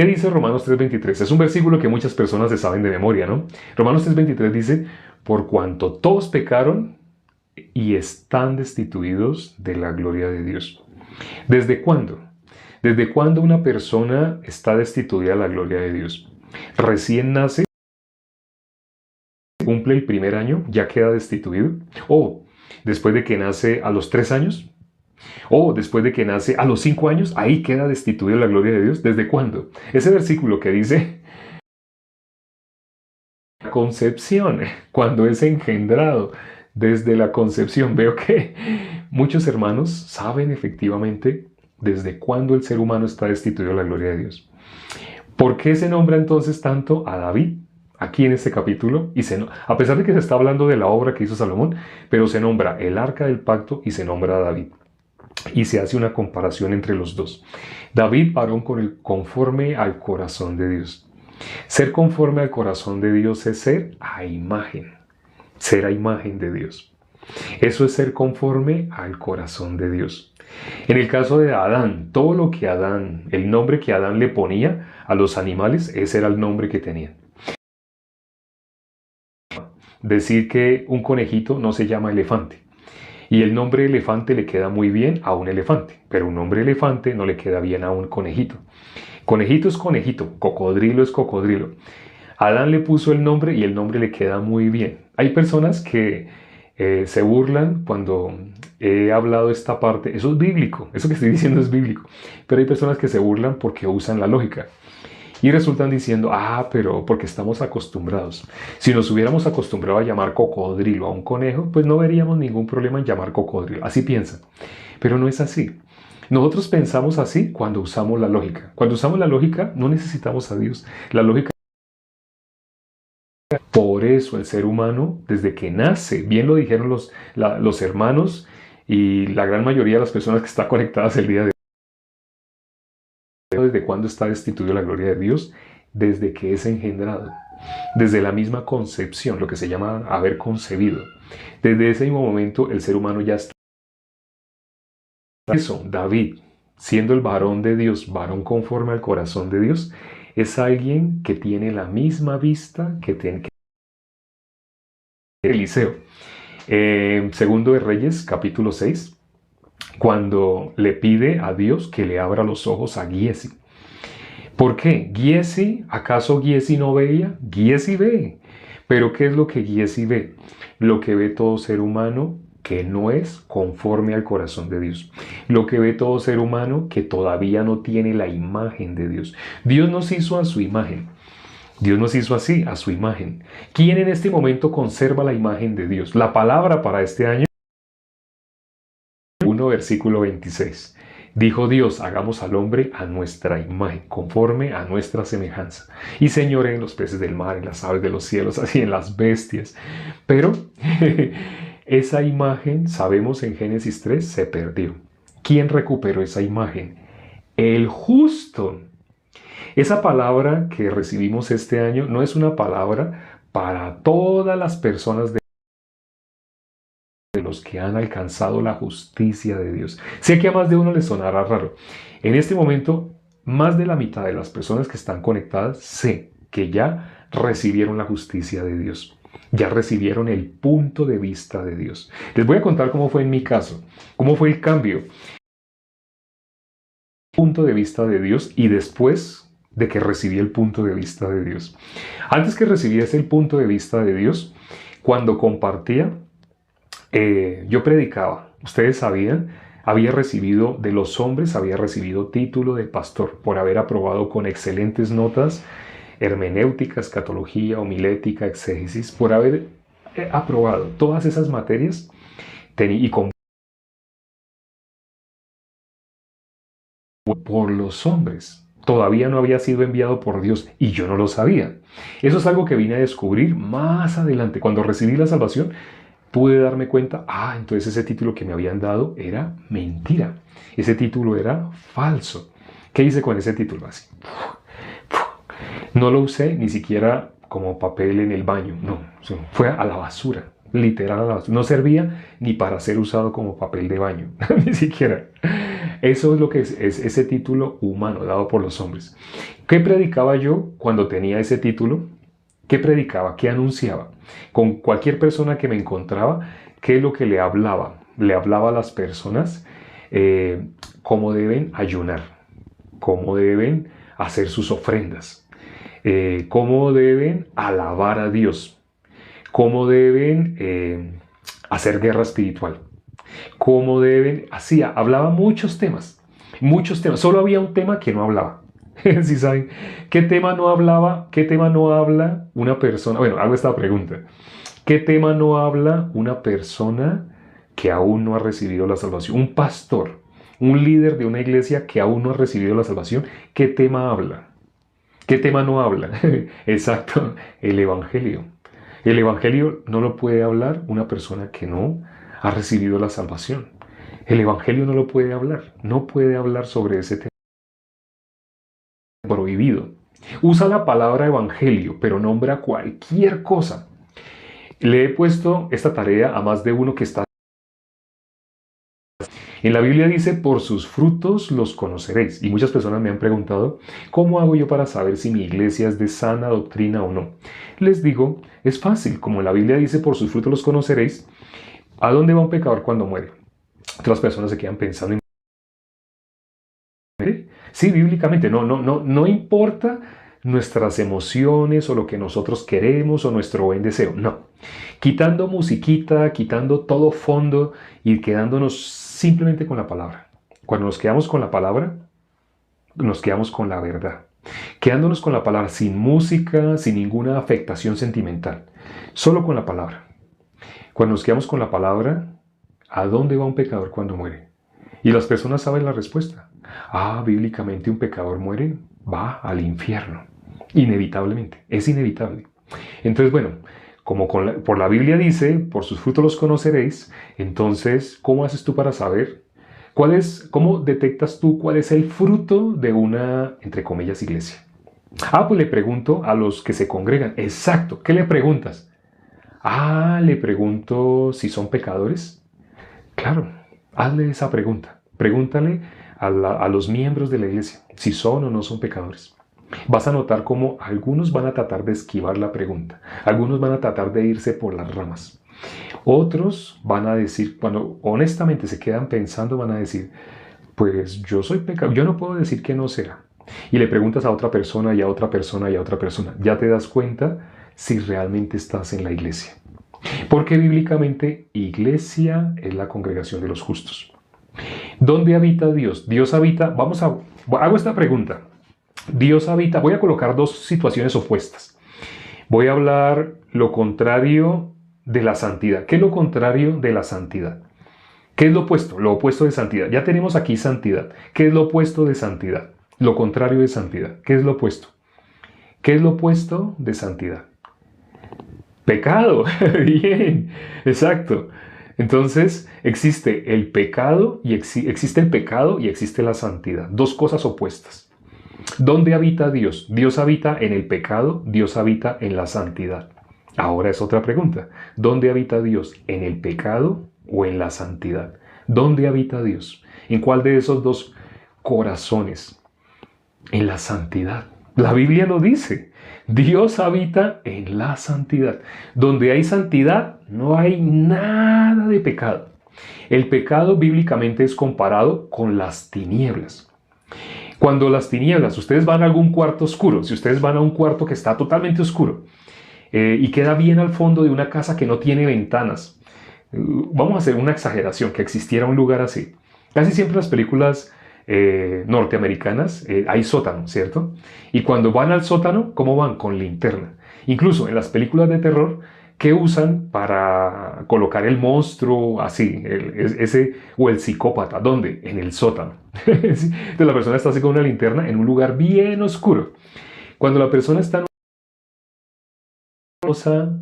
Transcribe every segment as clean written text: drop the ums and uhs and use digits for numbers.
¿Qué dice Romanos 3:23? Es un versículo que muchas personas se saben de memoria, ¿no? Romanos 3:23 dice, por cuanto todos pecaron y están destituidos de la gloria de Dios. ¿Desde cuándo? ¿Desde cuándo una persona está destituida de la gloria de Dios? Recién nace, cumple el primer año, ya queda destituido. O después de que nace a los 3 años. O después de que nace a los 5 años, ahí queda destituido de la gloria de Dios. ¿Desde cuándo? Ese versículo que dice concepción, cuando es engendrado, desde la concepción. Veo que muchos hermanos saben efectivamente desde cuándo el ser humano está destituido de la gloria de Dios. ¿Por qué se nombra entonces tanto a David aquí en este capítulo? A pesar de que se está hablando de la obra que hizo Salomón, pero se nombra el arca del pacto y se nombra a David. Y se hace una comparación entre los dos. David, varón conforme al corazón de Dios. Ser conforme al corazón de Dios es ser a imagen de Dios. Eso es ser conforme al corazón de Dios. En el caso de Adán, todo lo que Adán, el nombre que Adán le ponía a los animales, ese era el nombre que tenían. Decir que un conejito no se llama elefante. Y el nombre elefante le queda muy bien a un elefante, pero un nombre elefante no le queda bien a un conejito. Conejito es conejito, cocodrilo es cocodrilo. Adán le puso el nombre y el nombre le queda muy bien. Hay personas que se burlan cuando he hablado esta parte. Eso es bíblico, eso que estoy diciendo es bíblico. Pero hay personas que se burlan porque usan la lógica. Y resultan diciendo, pero porque estamos acostumbrados. Si nos hubiéramos acostumbrado a llamar cocodrilo a un conejo, pues no veríamos ningún problema en llamar cocodrilo. Así piensan. Pero no es así. Nosotros pensamos así cuando usamos la lógica. Cuando usamos la lógica no necesitamos a Dios. La lógica. Por eso el ser humano, desde que nace, bien lo dijeron los hermanos y la gran mayoría de las personas que están conectadas el día de hoy, ¿desde cuándo está destituido de la gloria de Dios? Desde que es engendrado. Desde la misma concepción, lo que se llama haber concebido. Desde ese mismo momento el ser humano ya está. Eso, David, siendo el varón de Dios, varón conforme al corazón de Dios, es alguien que tiene la misma vista que tiene Eliseo. Segundo de Reyes, capítulo 6, cuando le pide a Dios que le abra los ojos a Giesi. ¿Por qué? Giesi, ¿acaso Giesi no veía? Giesi ve. Pero ¿qué es lo que Giesi ve? Lo que ve todo ser humano que no es conforme al corazón de Dios. Lo que ve todo ser humano que todavía no tiene la imagen de Dios. Dios nos hizo a su imagen. Dios nos hizo así, a su imagen. ¿Quién en este momento conserva la imagen de Dios? La palabra para este año, 1 versículo 26. Dijo Dios, hagamos al hombre a nuestra imagen, conforme a nuestra semejanza. Y señore en los peces del mar, en las aves de los cielos, así en las bestias. Pero esa imagen, sabemos en Génesis 3, se perdió. ¿Quién recuperó esa imagen? El justo. Esa palabra que recibimos este año no es una palabra para todas las personas de los que han alcanzado la justicia de Dios. Sé que a más de uno les sonará raro. En este momento, más de la mitad de las personas que están conectadas sé que ya recibieron la justicia de Dios. Ya recibieron el punto de vista de Dios. Les voy a contar cómo fue en mi caso, cómo fue el cambio. Punto de vista de Dios y después de que recibí el punto de vista de Dios. Antes que recibiese el punto de vista de Dios, cuando compartía, yo predicaba. Ustedes sabían, había recibido de los hombres, había recibido título de pastor por haber aprobado con excelentes notas hermenéutica, escatología, homilética, exégesis, por haber aprobado todas esas materias y con por los hombres. Todavía no había sido enviado por Dios y yo no lo sabía. Eso es algo que vine a descubrir más adelante. Cuando recibí la salvación, pude darme cuenta, entonces ese título que me habían dado era mentira. Ese título era falso. ¿Qué hice con ese título? Así. No lo usé ni siquiera como papel en el baño. No, fue a la basura. Literal a la basura. No servía ni para ser usado como papel de baño. Ni siquiera. Eso es lo que es ese título humano dado por los hombres. ¿Qué predicaba yo cuando tenía ese título? ¿Qué predicaba? ¿Qué anunciaba? Con cualquier persona que me encontraba, ¿qué es lo que le hablaba? Le hablaba a las personas cómo deben ayunar, cómo deben hacer sus ofrendas, cómo deben alabar a Dios, cómo deben hacer guerra espiritual, cómo deben, hablaba muchos temas, solo había un tema que no hablaba. ¿Sí saben? ¿Qué tema no hablaba? ¿Qué tema no habla una persona? Bueno, hago esta pregunta. ¿Qué tema no habla una persona que aún no ha recibido la salvación? Un pastor, un líder de una iglesia que aún no ha recibido la salvación. ¿Qué tema habla? ¿Qué tema no habla? Exacto, el Evangelio. El Evangelio no lo puede hablar una persona que no ha recibido la salvación. El Evangelio no lo puede hablar. No puede hablar sobre ese tema prohibido. Usa la palabra Evangelio, pero nombra cualquier cosa. Le he puesto esta tarea a más de uno que está. En la Biblia dice, por sus frutos los conoceréis. Y muchas personas me han preguntado, ¿cómo hago yo para saber si mi iglesia es de sana doctrina o no? Les digo, es fácil. Como la Biblia dice, por sus frutos los conoceréis, ¿a dónde va un pecador cuando muere? Otras personas se quedan pensando en... Sí, bíblicamente, no importa nuestras emociones o lo que nosotros queremos o nuestro buen deseo, no. Quitando musiquita, quitando todo fondo y quedándonos simplemente con la palabra. Cuando nos quedamos con la palabra, nos quedamos con la verdad. Quedándonos con la palabra, sin música, sin ninguna afectación sentimental, solo con la palabra. Cuando nos quedamos con la palabra, ¿a dónde va un pecador cuando muere? Y las personas saben la respuesta. Bíblicamente un pecador muere, va al infierno. Inevitablemente, es inevitable. Entonces, bueno, como por la Biblia dice, por sus frutos los conoceréis, entonces, ¿cómo haces tú para saber? ¿Cómo detectas tú cuál es el fruto de una, entre comillas, iglesia? Pues le pregunto a los que se congregan. Exacto, ¿qué le preguntas? Le pregunto si son pecadores. Claro, hazle esa pregunta. Pregúntale a los miembros de la iglesia si son o no son pecadores. Vas a notar cómo algunos van a tratar de esquivar la pregunta. Algunos van a tratar de irse por las ramas. Otros van a decir, cuando honestamente se quedan pensando, van a decir, pues yo soy pecador, yo no puedo decir que no sea. Y le preguntas a otra persona y a otra persona y a otra persona. Ya te das cuenta si realmente estás en la iglesia. Porque bíblicamente iglesia es la congregación de los justos. ¿Dónde habita Dios? Dios habita, hago esta pregunta. Dios habita, voy a colocar dos situaciones opuestas. Voy a hablar lo contrario de la santidad. ¿Qué es lo contrario de la santidad? ¿Qué es lo opuesto? Lo opuesto de santidad. Ya tenemos aquí santidad. ¿Qué es lo opuesto de santidad? Lo contrario de santidad. ¿Qué es lo opuesto? ¿Qué es lo opuesto de santidad? Pecado. Bien, exacto. Entonces existe el pecado y existe el pecado y existe la santidad. Dos cosas opuestas. ¿Dónde habita Dios? Dios habita en el pecado, Dios habita en la santidad. Ahora es otra pregunta. ¿Dónde habita Dios? ¿En el pecado o en la santidad? ¿Dónde habita Dios? ¿En cuál de esos dos corazones? En la santidad. La Biblia lo dice. Dios habita en la santidad. Donde hay santidad, no hay nada de pecado. El pecado bíblicamente es comparado con las tinieblas. Cuando las tinieblas, ustedes van a algún cuarto oscuro, si ustedes van a un cuarto que está totalmente oscuro y queda bien al fondo de una casa que no tiene ventanas, vamos a hacer una exageración, que existiera un lugar así. Casi siempre en las películas norteamericanas hay sótano, ¿cierto? Y cuando van al sótano, ¿cómo van? Con linterna. Incluso en las películas de terror, ¿qué usan para colocar el monstruo así, ese o el psicópata? ¿Dónde? En el sótano. Entonces la persona está así con una linterna en un lugar bien oscuro. Cuando la persona está en una cosa,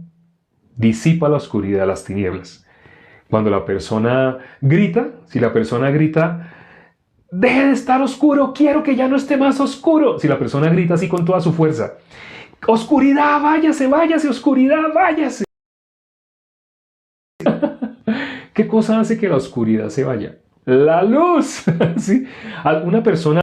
disipa la oscuridad, las tinieblas. Cuando la persona grita, si la persona grita, deje de estar oscuro, quiero que ya no esté más oscuro. Si la persona grita así con toda su fuerza, oscuridad, váyase, váyase, oscuridad, váyase. ¿Qué cosa hace que la oscuridad se vaya? la luz. ¿Sí? Una persona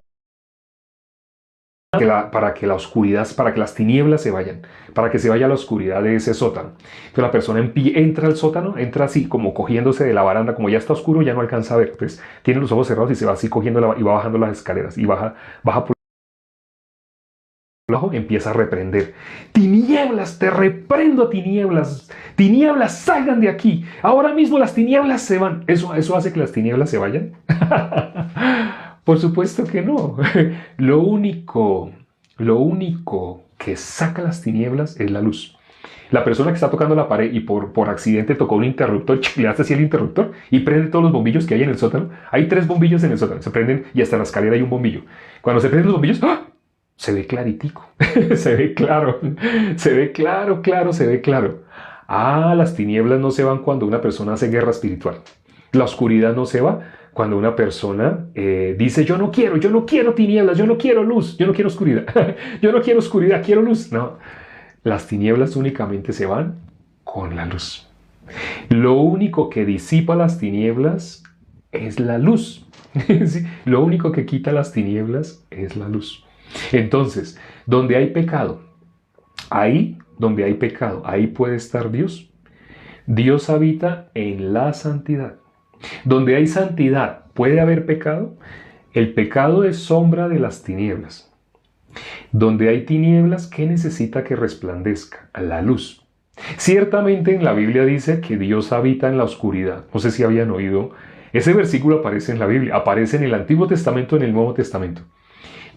para que la oscuridad, para que las tinieblas se vayan, para que se vaya la oscuridad de ese sótano. Entonces la persona entra al sótano, entra así como cogiéndose de la baranda, como ya está oscuro, ya no alcanza a ver. Entonces tiene los ojos cerrados y se va así cogiendo y va bajando las escaleras y baja por abajo, empieza a reprender. Tinieblas, te reprendo, tinieblas. Tinieblas, salgan de aquí. Ahora mismo las tinieblas se van. ¿Eso hace que las tinieblas se vayan? Por supuesto que no. Lo único que saca las tinieblas es la luz. La persona que está tocando la pared y por accidente tocó un interruptor, le hace así el interruptor y prende todos los bombillos que hay en el sótano. Hay 3 bombillos en el sótano, se prenden y hasta en la escalera hay un bombillo. Cuando se prenden los bombillos, ¡ah!, se ve claritico, se ve claro, se ve claro, se ve claro. Las tinieblas no se van cuando una persona hace guerra espiritual. La oscuridad no se va cuando una persona dice, yo no quiero tinieblas, yo no quiero luz, yo no quiero oscuridad, yo no quiero oscuridad, quiero luz. No, las tinieblas únicamente se van con la luz. Lo único que disipa las tinieblas es la luz. ¿Sí? Lo único que quita las tinieblas es la luz. Entonces, donde hay pecado, ahí puede estar Dios. Dios habita en la santidad. Donde hay santidad, ¿puede haber pecado? El pecado es sombra de las tinieblas. Donde hay tinieblas, ¿qué necesita que resplandezca? La luz. Ciertamente en la Biblia dice que Dios habita en la oscuridad. No sé si habían oído. Ese versículo aparece en la Biblia, aparece en el Antiguo Testamento, en el Nuevo Testamento.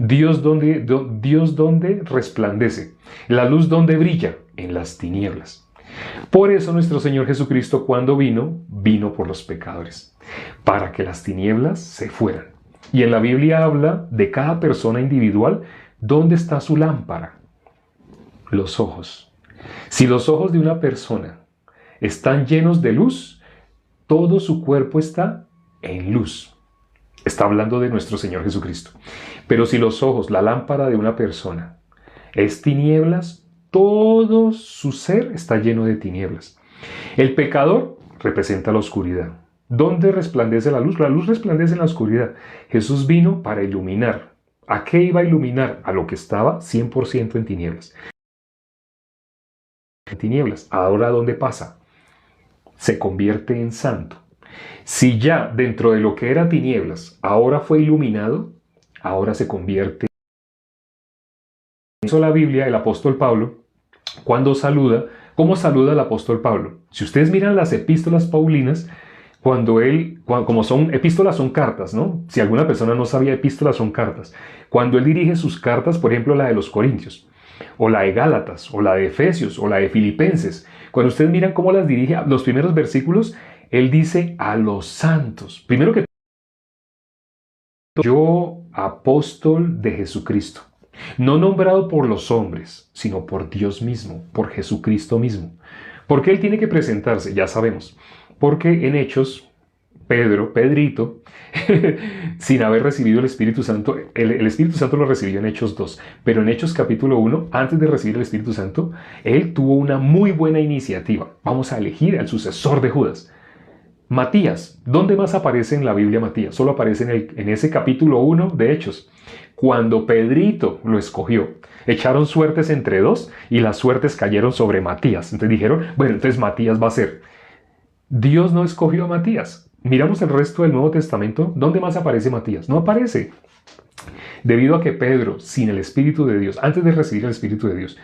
Dios donde resplandece, la luz donde brilla, en las tinieblas. Por eso nuestro Señor Jesucristo, cuando vino por los pecadores, para que las tinieblas se fueran. Y en la Biblia habla de cada persona individual, ¿dónde está su lámpara? Los ojos. Si los ojos de una persona están llenos de luz, todo su cuerpo está en luz. Está hablando de nuestro Señor Jesucristo. Pero si los ojos, la lámpara de una persona, es tinieblas, todo su ser está lleno de tinieblas. El pecador representa la oscuridad. ¿Dónde resplandece la luz? La luz resplandece en la oscuridad. Jesús vino para iluminar. ¿A qué iba a iluminar? A lo que estaba 100% en tinieblas. En tinieblas. Ahora, ¿dónde pasa? Se convierte en santo. Si ya dentro de lo que era tinieblas, ahora fue iluminado, ahora se convierte. Por eso la Biblia, el apóstol Pablo, cuando saluda, ¿cómo saluda el apóstol Pablo? Si ustedes miran las epístolas paulinas, como son epístolas, son cartas, ¿no? Si alguna persona no sabía, epístolas son cartas. Cuando él dirige sus cartas, por ejemplo, la de los Corintios, o la de Gálatas, o la de Efesios, o la de Filipenses, cuando ustedes miran cómo las dirige, los primeros versículos, él dice a los santos. Primero que todo, yo, apóstol de Jesucristo, no nombrado por los hombres, sino por Dios mismo, por Jesucristo mismo. ¿Por qué él tiene que presentarse? Ya sabemos. Porque en Hechos, Pedrito, sin haber recibido el Espíritu Santo, el Espíritu Santo lo recibió en Hechos 2, pero en Hechos capítulo 1, antes de recibir el Espíritu Santo, él tuvo una muy buena iniciativa. Vamos a elegir al sucesor de Judas. Matías, ¿dónde más aparece en la Biblia Matías? Solo aparece en ese capítulo 1 de Hechos. Cuando Pedrito lo escogió, echaron suertes entre dos y las suertes cayeron sobre Matías. Entonces dijeron, bueno, entonces Matías va a ser. Dios no escogió a Matías. Miramos el resto del Nuevo Testamento. ¿Dónde más aparece Matías? No aparece. Debido a que Pedro, sin el Espíritu de Dios, antes de recibir el Espíritu de Dios,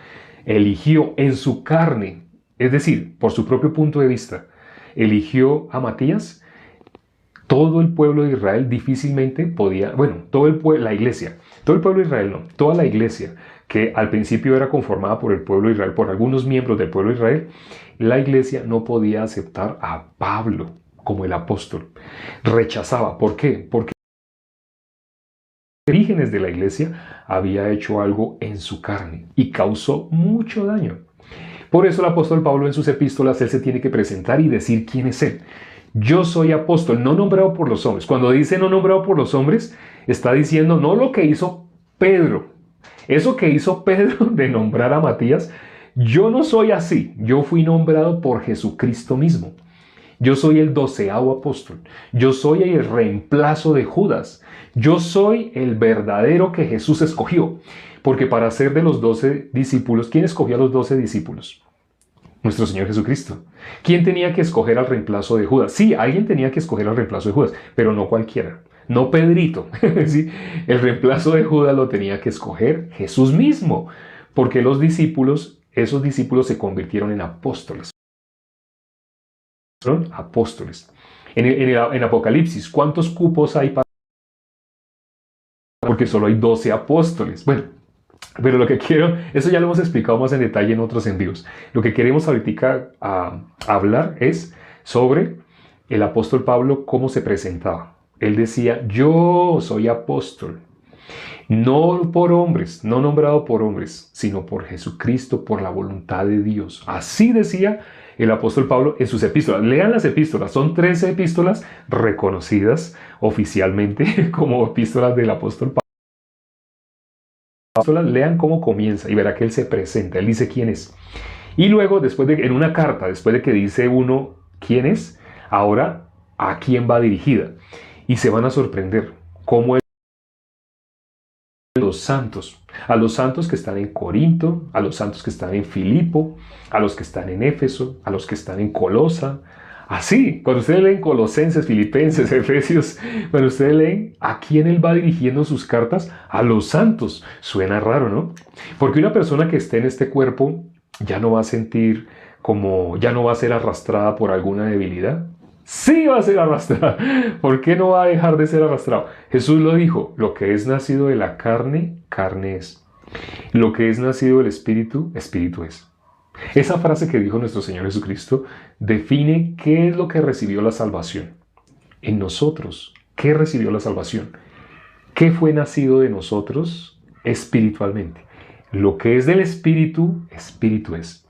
eligió en su carne, es decir, por su propio punto de vista, eligió a Matías. Todo el pueblo de Israel difícilmente podía, la iglesia, todo el pueblo de Israel no, toda la iglesia que al principio era conformada por el pueblo de Israel, por algunos miembros del pueblo de Israel, la iglesia no podía aceptar a Pablo como el apóstol. Rechazaba. ¿Por qué? Porque los orígenes de la iglesia había hecho algo en su carne y causó mucho daño. Por eso el apóstol Pablo en sus epístolas, él se tiene que presentar y decir quién es él. Yo soy apóstol, no nombrado por los hombres. Cuando dice no nombrado por los hombres, está diciendo no lo que hizo Pedro. Eso que hizo Pedro de nombrar a Matías, yo no soy así. Yo fui nombrado por Jesucristo mismo. Yo soy el 12º apóstol. Yo soy el reemplazo de Judas. Yo soy el verdadero que Jesús escogió. Porque para ser de los 12 discípulos, ¿quién escogió a los 12 discípulos? Nuestro Señor Jesucristo. ¿Quién tenía que escoger al reemplazo de Judas? Sí, alguien tenía que escoger al reemplazo de Judas, pero no cualquiera. No Pedrito. ¿Sí? El reemplazo de Judas lo tenía que escoger Jesús mismo. Porque los discípulos, esos discípulos se convirtieron en apóstoles. Son apóstoles. En Apocalipsis, ¿cuántos cupos hay para? Porque solo hay 12 apóstoles. Bueno, pero lo que quiero, eso ya lo hemos explicado más en detalle en otros envíos. Lo que queremos ahorita hablar es sobre el apóstol Pablo, cómo se presentaba. Él decía, yo soy apóstol, no por hombres, no nombrado por hombres, sino por Jesucristo, por la voluntad de Dios. Así decía el apóstol Pablo en sus epístolas. Lean las epístolas, son 13 epístolas reconocidas oficialmente como epístolas del apóstol Pablo. Lean cómo comienza y verá que él se presenta, él dice quién es. Y luego, en una carta, después de que dice uno quién es, ahora a quién va dirigida. Y se van a sorprender cómo es a los santos que están en Corinto, a los santos que están en Filipo, a los que están en Éfeso, a los que están en Colosa. Así, cuando ustedes leen Colosenses, Filipenses, Efesios, cuando ustedes leen a quién él va dirigiendo sus cartas, a los santos. Suena raro, ¿no? Porque una persona que esté en este cuerpo ya no va a sentir ya no va a ser arrastrada por alguna debilidad. Sí va a ser arrastrada. ¿Por qué no va a dejar de ser arrastrado? Jesús lo dijo, lo que es nacido de la carne, carne es. Lo que es nacido del espíritu, espíritu es. Esa frase que dijo nuestro Señor Jesucristo define qué es lo que recibió la salvación. En nosotros, ¿qué recibió la salvación? ¿Qué fue nacido de nosotros espiritualmente? Lo que es del espíritu, espíritu es.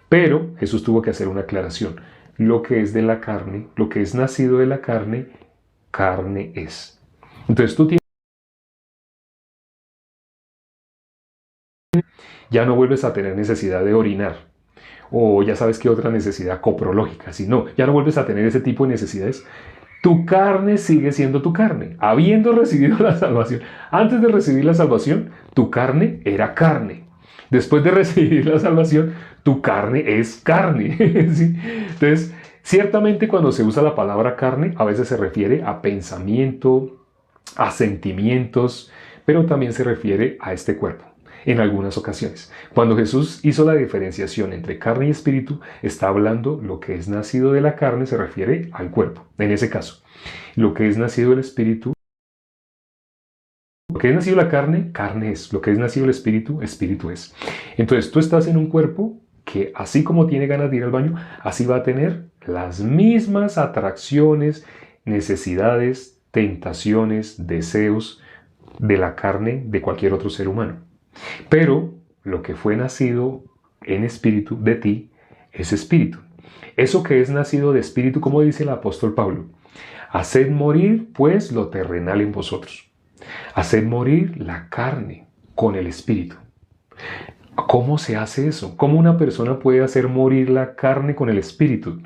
Pero Jesús tuvo que hacer una aclaración. Lo que es de la carne, lo que es nacido de la carne, carne es. Entonces tú ya no vuelves a tener necesidad de orinar. O ya sabes qué otra necesidad coprológica. Si no, ya no vuelves a tener ese tipo de necesidades. Tu carne sigue siendo tu carne, habiendo recibido la salvación. Antes de recibir la salvación, tu carne era carne. Después de recibir la salvación, tu carne es carne. ¿Sí? Entonces, ciertamente cuando se usa la palabra carne, a veces se refiere a pensamiento, a sentimientos, pero también se refiere a este cuerpo. En algunas ocasiones. Cuando Jesús hizo la diferenciación entre carne y espíritu, está hablando lo que es nacido de la carne se refiere al cuerpo. En ese caso, lo que es nacido del espíritu, lo que es nacido de la carne, carne es. Lo que es nacido del espíritu, espíritu es. Entonces tú estás en un cuerpo que así como tiene ganas de ir al baño, así va a tener las mismas atracciones, necesidades, tentaciones, deseos de la carne de cualquier otro ser humano. Pero lo que fue nacido en espíritu de ti es espíritu. Eso que es nacido de espíritu, como dice el apóstol Pablo, haced morir pues lo terrenal en vosotros. Haced morir la carne con el espíritu. ¿Cómo se hace eso? ¿Cómo una persona puede hacer morir la carne con el espíritu?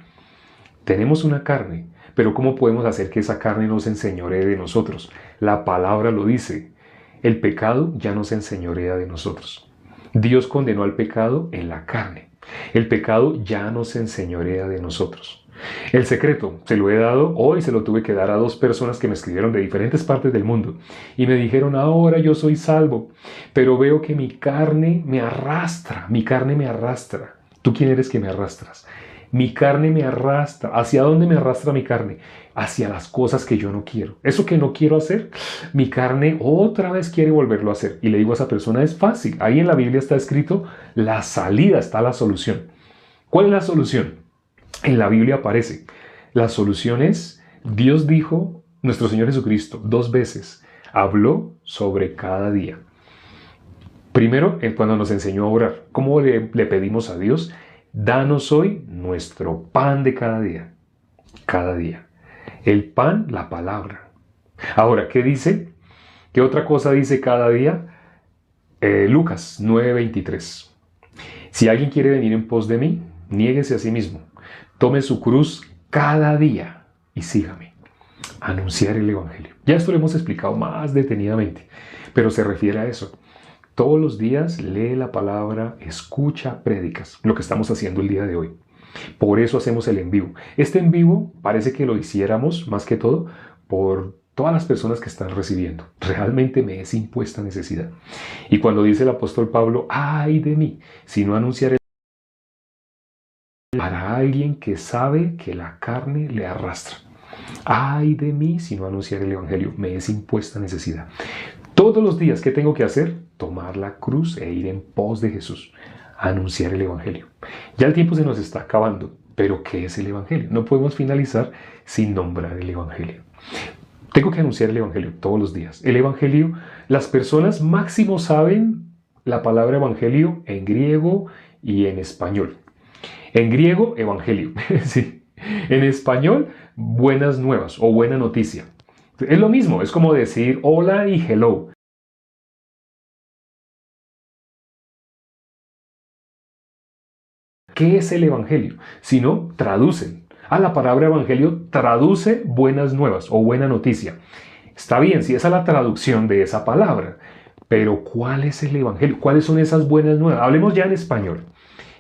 Tenemos una carne, pero ¿cómo podemos hacer que esa carne no se enseñoree de nosotros? La palabra lo dice. El pecado ya no se enseñorea de nosotros. Dios condenó al pecado en la carne. El pecado ya no se enseñorea de nosotros. El secreto se lo he dado, hoy se lo tuve que dar a 2 personas que me escribieron de diferentes partes del mundo y me dijeron, ahora yo soy salvo, pero veo que mi carne me arrastra. ¿Tú quién eres que me arrastras? Mi carne me arrastra. ¿Hacia dónde me arrastra mi carne? Hacia las cosas que yo no quiero. Eso que no quiero hacer, mi carne otra vez quiere volverlo a hacer. Y le digo a esa persona, es fácil. Ahí en la Biblia está escrito la salida, está la solución. ¿Cuál es la solución? En la Biblia aparece. La solución es, Dios dijo, nuestro Señor Jesucristo, 2 veces, habló sobre cada día. Primero, cuando nos enseñó a orar, ¿cómo le pedimos a Dios? Danos hoy nuestro pan de cada día. Cada día. El pan, la palabra. Ahora, ¿qué dice? ¿Qué otra cosa dice cada día? Lucas 9:23. Si alguien quiere venir en pos de mí, niéguese a sí mismo. Tome su cruz cada día y sígame. Anunciar el Evangelio. Ya esto lo hemos explicado más detenidamente, pero se refiere a eso. Todos los días lee la palabra, escucha prédicas, lo que estamos haciendo el día de hoy. Por eso hacemos el en vivo. Este en vivo parece que lo hiciéramos más que todo por todas las personas que están recibiendo. Realmente me es impuesta necesidad. Y cuando dice el apóstol Pablo, ay de mí, si no anunciaré para alguien que sabe que la carne le arrastra. Ay de mí si no anunciar el Evangelio, me es impuesta necesidad. Todos los días, ¿qué tengo que hacer? Tomar la cruz e ir en pos de Jesús, anunciar el Evangelio. Ya el tiempo se nos está acabando, pero ¿qué es el Evangelio? No podemos finalizar sin nombrar el Evangelio. Tengo que anunciar el Evangelio todos los días. El Evangelio, las personas máximo saben la palabra Evangelio en griego y en español. En griego, Evangelio. Sí. En español, buenas nuevas o buena noticia. Es lo mismo, es como decir hola y hello. ¿Qué es el Evangelio? Si no, traducen. La palabra Evangelio traduce buenas nuevas o buena noticia. Está bien, si esa es la traducción de esa palabra, pero ¿cuál es el Evangelio? ¿Cuáles son esas buenas nuevas? Hablemos ya en español.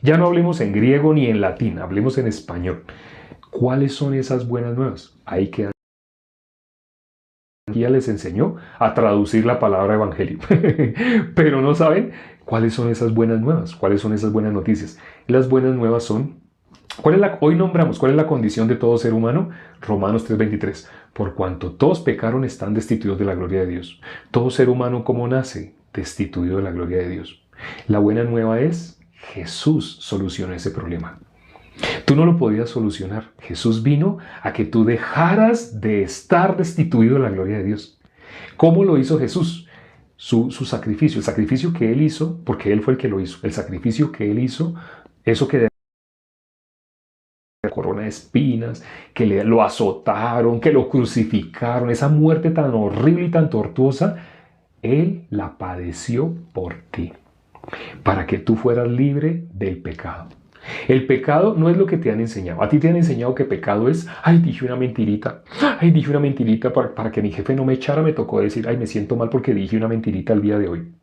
Ya no hablemos en griego ni en latín, hablemos en español. ¿Cuáles son esas buenas nuevas? Hay que ya les enseñó a traducir la palabra evangelio, pero no saben cuáles son esas buenas nuevas, cuáles son esas buenas noticias. Las buenas nuevas son, hoy nombramos, ¿cuál es la condición de todo ser humano? Romanos 3:23, por cuanto todos pecaron están destituidos de la gloria de Dios. Todo ser humano, ¿cómo nace? Destituido de la gloria de Dios. La buena nueva es, Jesús solucionó ese problema. Tú no lo podías solucionar. Jesús vino a que tú dejaras de estar destituido de la gloria de Dios. ¿Cómo lo hizo Jesús? Su sacrificio, el sacrificio que Él hizo, porque Él fue el que lo hizo, el sacrificio que Él hizo, eso que de la corona de espinas, que lo azotaron, que lo crucificaron, esa muerte tan horrible y tan tortuosa, Él la padeció por ti, para que tú fueras libre del pecado. El pecado no es lo que te han enseñado. A ti te han enseñado que pecado es, dije una mentirita, para que mi jefe no me echara, me tocó decir, me siento mal porque dije una mentirita el día de hoy.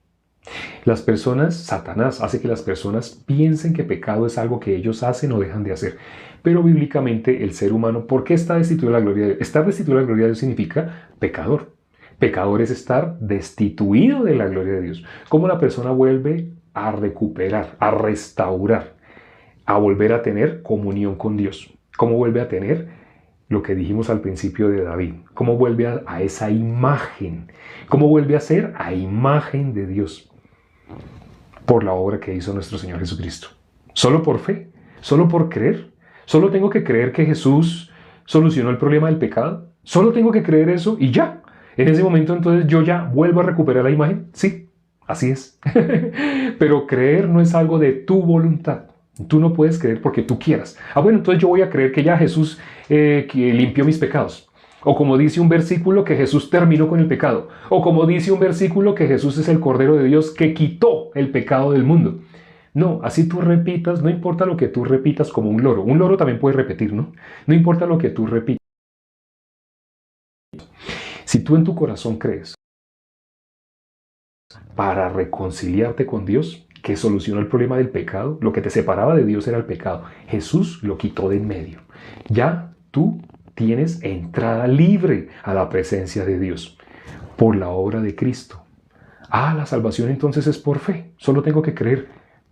Las personas, Satanás hace que las personas piensen que pecado es algo que ellos hacen o dejan de hacer. Pero bíblicamente el ser humano, ¿por qué está destituido de la gloria de Dios? Estar destituido de la gloria de Dios significa pecador. Pecador es estar destituido de la gloria de Dios. ¿Cómo la persona vuelve a recuperar, a restaurar, a volver a tener comunión con Dios? ¿Cómo vuelve a tener lo que dijimos al principio de David? ¿Cómo vuelve a esa imagen? ¿Cómo vuelve a ser a imagen de Dios? Por la obra que hizo nuestro Señor Jesucristo. ¿Solo por fe? ¿Solo por creer? ¿Solo tengo que creer que Jesús solucionó el problema del pecado? ¿Solo tengo que creer eso y ya? En ese momento entonces yo ya vuelvo a recuperar la imagen. Sí, así es. Pero creer no es algo de tu voluntad. Tú no puedes creer porque tú quieras. Bueno, entonces yo voy a creer que ya Jesús que limpió mis pecados. O como dice un versículo, que Jesús terminó con el pecado. O como dice un versículo, que Jesús es el Cordero de Dios que quitó el pecado del mundo. No, así tú repitas, no importa lo que tú repitas como un loro. Un loro también puede repetir, ¿no? No importa lo que tú repitas. Si tú en tu corazón crees para reconciliarte con Dios, que solucionó el problema del pecado, lo que te separaba de Dios era el pecado. Jesús lo quitó de en medio. Ya tú tienes entrada libre a la presencia de Dios por la obra de Cristo. La salvación entonces es por fe. Solo tengo que creer.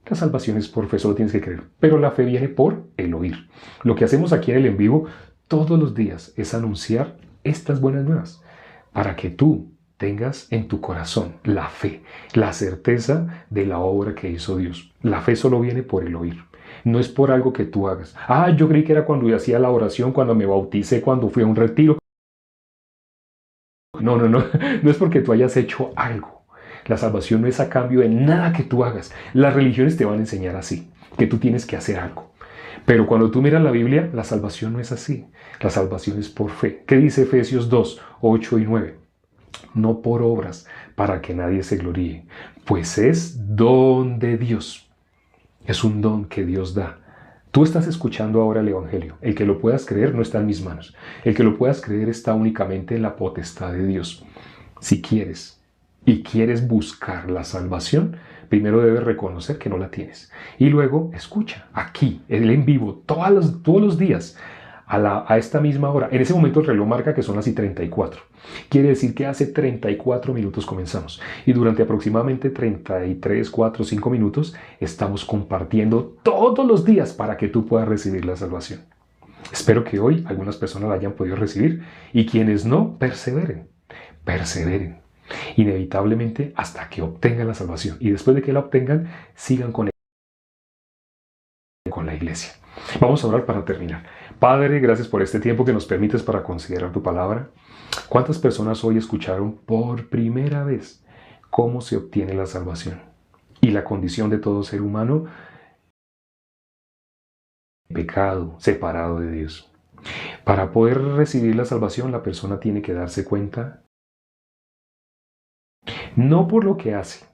La salvación es por fe, solo tienes que creer. Pero la fe viene por el oír. Lo que hacemos aquí en el en vivo todos los días es anunciar estas buenas nuevas para que tú tengas en tu corazón la fe, la certeza de la obra que hizo Dios. La fe solo viene por el oír. No es por algo que tú hagas. Yo creí que era cuando yo hacía la oración, cuando me bauticé, cuando fui a un retiro. No. No es porque tú hayas hecho algo. La salvación no es a cambio de nada que tú hagas. Las religiones te van a enseñar así, que tú tienes que hacer algo. Pero cuando tú miras la Biblia, la salvación no es así. La salvación es por fe. ¿Qué dice Efesios 2, 8 y 9? No por obras, para que nadie se gloríe, pues es don de Dios. Es un don que Dios da Tú estás escuchando ahora el Evangelio. El que lo puedas creer no está en mis manos. El que lo puedas creer está únicamente en la potestad de Dios. Si quieres y quieres buscar la salvación, primero debes reconocer que no la tienes. Y luego escucha aquí, el en vivo, todos los días, a esta misma hora. En ese momento el reloj marca que son las y 34. Quiere decir que hace 34 minutos comenzamos. Y durante aproximadamente 33, 4, 5 minutos estamos compartiendo todos los días para que tú puedas recibir la salvación. Espero que hoy algunas personas la hayan podido recibir y quienes no, perseveren. Perseveren. Inevitablemente hasta que obtengan la salvación. Y después de que la obtengan, sigan con la iglesia. Vamos a orar para terminar. Padre, gracias por este tiempo que nos permites para considerar tu palabra. ¿Cuántas personas hoy escucharon por primera vez cómo se obtiene la salvación? Y la condición de todo ser humano, pecado, separado de Dios. Para poder recibir la salvación, la persona tiene que darse cuenta, no por lo que hace,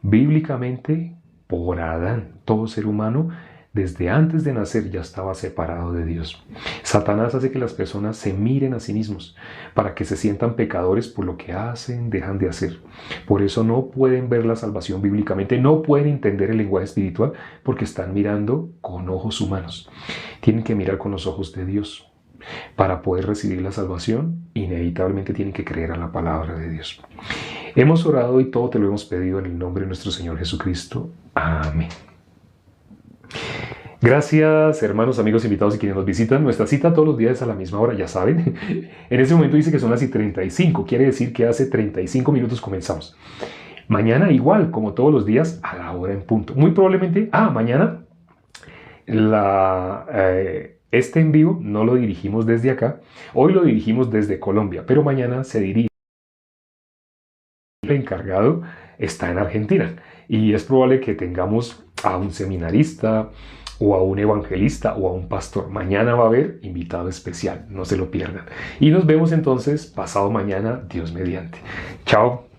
bíblicamente por Adán, todo ser humano, desde antes de nacer ya estaba separado de Dios. Satanás hace que las personas se miren a sí mismos para que se sientan pecadores por lo que hacen, dejan de hacer. Por eso no pueden ver la salvación bíblicamente, no pueden entender el lenguaje espiritual porque están mirando con ojos humanos. Tienen que mirar con los ojos de Dios. Para poder recibir la salvación, inevitablemente tienen que creer a la palabra de Dios. Hemos orado y todo te lo hemos pedido en el nombre de nuestro Señor Jesucristo. Amén. Gracias, hermanos, amigos, invitados y quienes nos visitan. Nuestra cita todos los días es a la misma hora, ya saben. En ese momento dice que son las y 35, quiere decir que hace 35 minutos comenzamos. Mañana igual, como todos los días, a la hora en punto. Muy probablemente, mañana este en vivo no lo dirigimos desde acá, hoy lo dirigimos desde Colombia, pero mañana se dirige. El encargado está en Argentina y es probable que tengamos a un seminarista o a un evangelista o a un pastor. Mañana va a haber invitado especial, no se lo pierdan. Y nos vemos entonces pasado mañana, Dios mediante. Chao.